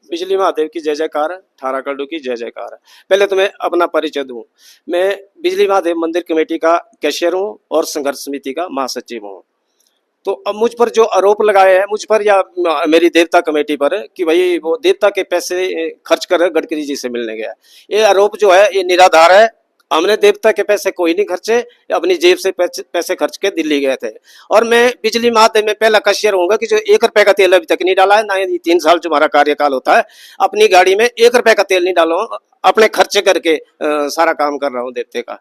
बिजली महादेव की जय जयकार, 18 करोड़ की जय जयकार। पहले तो मैं अपना परिचय दूं। मैं बिजली महादेव मंदिर कमेटी का कैशियर हूं और संघर्ष समिति का महासचिव हूं। तो अब मुझ पर जो आरोप लगाए हैं, मुझ पर या मेरी देवता कमेटी पर, कि भाई वो देवता के पैसे खर्च कर गडकरी जी से मिलने गया, ये आरोप जो है ये निराधार है। हमने देवता के पैसे कोई नहीं खर्चे, अपनी जेब से पैसे खर्च के दिल्ली गए थे। और मैं बिजली महादेव में पहला कैशियर होऊंगा कि जो 1 रुपए का तेल अभी तक नहीं डाला है, ना ही 3 साल जो हमारा कार्यकाल होता है, अपनी गाड़ी में 1 रुपए का तेल नहीं डाला हूं, अपने खर्चे करके सारा काम कर रहा हूँ देवते का।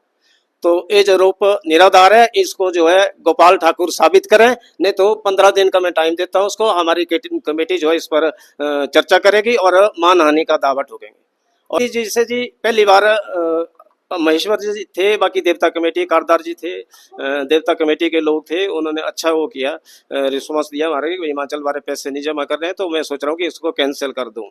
तो ये जो आरोप निराधार है, इसको जो है गोपाल ठाकुर साबित करें, नहीं तो 15 दिन का मैं टाइम देता हूं उसको। हमारी कमेटी जो है इस पर चर्चा करेगी और मानहानि का दावा ठोकेंगे। और जैसे जी पहली बार महेश्वर जी थे, बाकी देवता कमेटी कारदार जी थे, देवता कमेटी के लोग थे, उन्होंने अच्छा वो किया, रिस्पॉन्स दिया हमारे हिमाचल वाले पैसे नहीं जमा कर रहे हैं, तो मैं सोच रहा हूँ कि इसको कैंसिल कर दूं।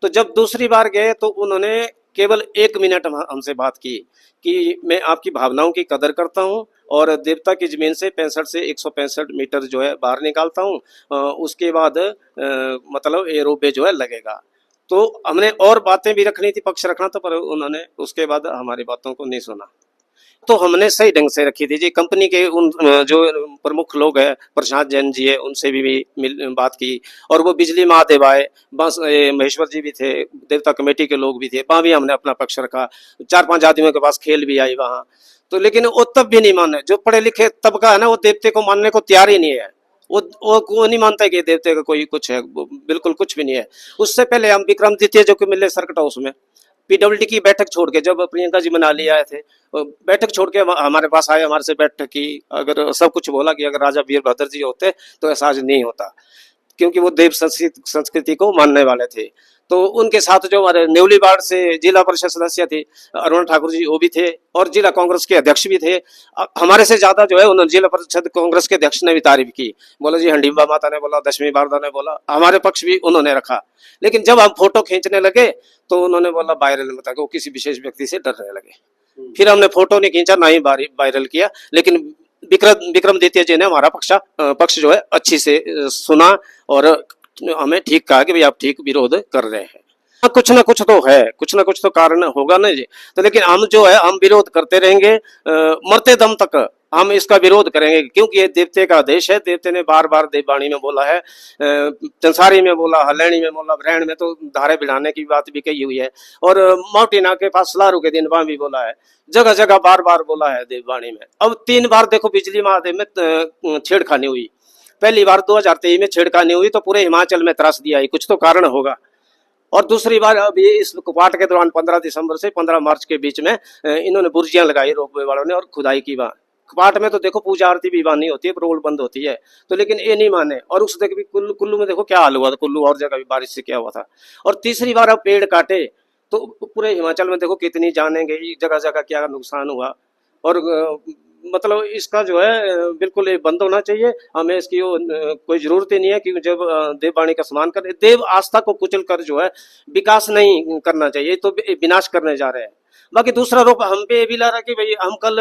तो जब दूसरी बार गए तो उन्होंने केवल 1 मिनट हमसे बात की कि मैं आपकी भावनाओं की कदर करता हूं और देवता की जमीन से 65 से 165 मीटर जो है बाहर निकालता हूं, उसके बाद मतलब ये रोपवे जो है लगेगा। तो हमने और बातें भी रखनी थी, पक्ष रखना था, पर उन्होंने उसके बाद हमारी बातों को नहीं सुना। तो हमने सही ढंग से रखी थी जी। कंपनी के उन जो प्रमुख लोग हैं, प्रशांत जैन जी है, उनसे भी बात की। और वो बिजली महादेव आए, बस महेश्वर जी भी थे, देवता कमेटी के लोग भी थे, वहां भी हमने अपना पक्ष रखा। 4-5 आदमियों के पास खेल भी आई वहां। तो लेकिन वो तब भी नहीं माने। जो पढ़े लिखे तबका है ना, वो देवते को मानने को तैयार ही नहीं है। वो नहीं मानता कि देवते का कोई कुछ है, बिल्कुल कुछ भी नहीं है। उससे पहले हम विक्रमादित्य जो कि मिले सर्किट हाउस में पीडब्ल्यूडी की बैठक छोड़ के, जब प्रियंका जी मनाली आए थे, बैठक छोड़ के हमारे पास आए, हमारे से बैठक की। अगर सब कुछ बोला कि अगर राजा वीरभद्र जी होते तो ऐसा आज नहीं होता, क्योंकि वो देव संस्कृति को मानने वाले थे। तो उनके साथ जो हमारे नेवली वार्ड से जिला परिषद सदस्य थे अरुण ठाकुर जी, वो भी थे, और जिला कांग्रेस के अध्यक्ष भी थे। हमारे से ज्यादा जो है उन्होंने जिला परिषद कांग्रेस के अध्यक्ष ने भी तारीफ की, बोला जी हंडीबा माता ने बोला, दशमी बारदा ने बोला, हमारे पक्ष भी उन्होंने रखा। लेकिन जब हम फोटो खींचने लगे तो उन्होंने बोला वायरल मत करो, किसी विशेष व्यक्ति से डरने लगे। फिर हमने फोटो नहीं खींचा, ना ही वायरल किया। लेकिन विक्रमादित्य जी ने हमारा पक्ष जो है अच्छी से सुना और हमें ठीक कहा कि भाई आप ठीक विरोध कर रहे हैं। कुछ ना कुछ तो है, कुछ ना कुछ तो कारण होगा ना जी। तो लेकिन हम जो है हम विरोध करते रहेंगे, मरते दम तक हम इसका विरोध करेंगे, क्योंकि ये देवते का आदेश है। देवते ने बार बार देववाणी में बोला है, चंसारी में बोला, हलैणी में बोला, ब्रहण में तो धारे बढ़ाने की बात भी कही हुई है, और मोटीना के पास लारू के दिन वहां भी बोला है, जगह जगह बार बार बोला है देववाणी में। अब 3 बार देखो बिजली महादेव में छेड़खानी हुई। पहली बार 2023 में छेड़खानी हुई तो पूरे हिमाचल में त्रासदी आई, कुछ तो कारण होगा। और दूसरी बार अभी इस कपाट के दौरान 15 दिसंबर से 15 मार्च के बीच में इन्होंने बुर्जियां लगाई रोपवे वालों ने, और खुदाई की। वहां कपाट में तो देखो पूजा आरती भी वहां नहीं होती है, रोड बंद होती है। तो लेकिन ये नहीं माने। और उस देख भी कुल्लू में देखो क्या हाल हुआ था, कुल्लू और जगह भी बारिश से क्या हुआ था। और तीसरी बार अब पेड़ काटे तो पूरे हिमाचल में देखो कितनी जाने गई, जगह जगह क्या नुकसान हुआ। और मतलब इसका जो है बिल्कुल ये बंद होना चाहिए। हमें इसकी कोई जरूरत ही नहीं है, क्योंकि जब देववाणी का सम्मान कर, देव आस्था को कुचल कर जो है विकास नहीं करना चाहिए, तो विनाश करने जा रहे हैं। बाकी दूसरा रोप हम पे ये भी ला रहा कि भाई हम कल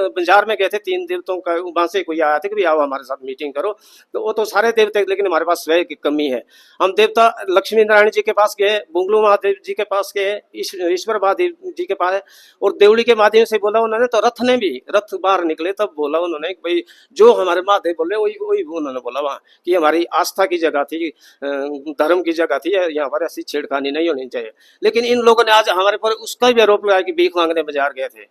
बाजार में गए थे, 3 देवताओं का वहां से कोई आया था कि भाई आओ हमारे साथ मीटिंग करो, तो वो तो सारे देवते, लेकिन हमारे पास स्वयं की कमी है। हम देवता लक्ष्मी नारायण जी के पास गए, बुंगलू महादेव जी के पास गए, ईश्वर महादेव जी के पास है, और देवड़ी के माध्यम से बोला उन्होंने। तो रथ ने भी, रथ बाहर निकले तब बोला उन्होंने भाई जो हमारे महादेव बोले वही वही उन्होंने बोला वहां, कि हमारी आस्था की जगह थी, धर्म की जगह थी, यहाँ पर ऐसी छेड़खानी नहीं होनी चाहिए। लेकिन इन लोगों ने आज हमारे पर उसका भी आरोप लगाया कि भीख मांगने बाजार गए थे।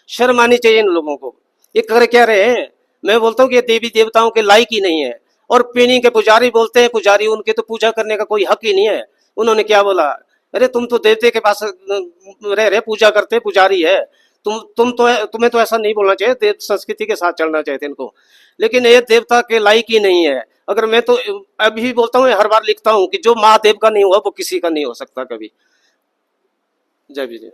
शर्म आनी चाहिए इन लोगों को। ये कर क्या रहे हैं? मैं बोलता हूँ कि देवी देवताओं के लायक ही नहीं है। और पीनी के पुजारी बोलते हैं, पुजारी उनके तो पूजा करने का कोई हक ही नहीं है। उन्होंने क्या बोला, अरे तुम तो देवते के पास रह रहे, पूजा करते, पुजारी है, तुम्हें तो ऐसा नहीं बोलना चाहिए, देव संस्कृति के साथ चलना चाहिए इनको। लेकिन ये देवता के लायक ही नहीं है। अगर मैं तो अभी बोलता हूँ, हर बार लिखता हूँ कि जो महादेव का नहीं हुआ वो किसी का नहीं हो सकता कभी। जय विजय।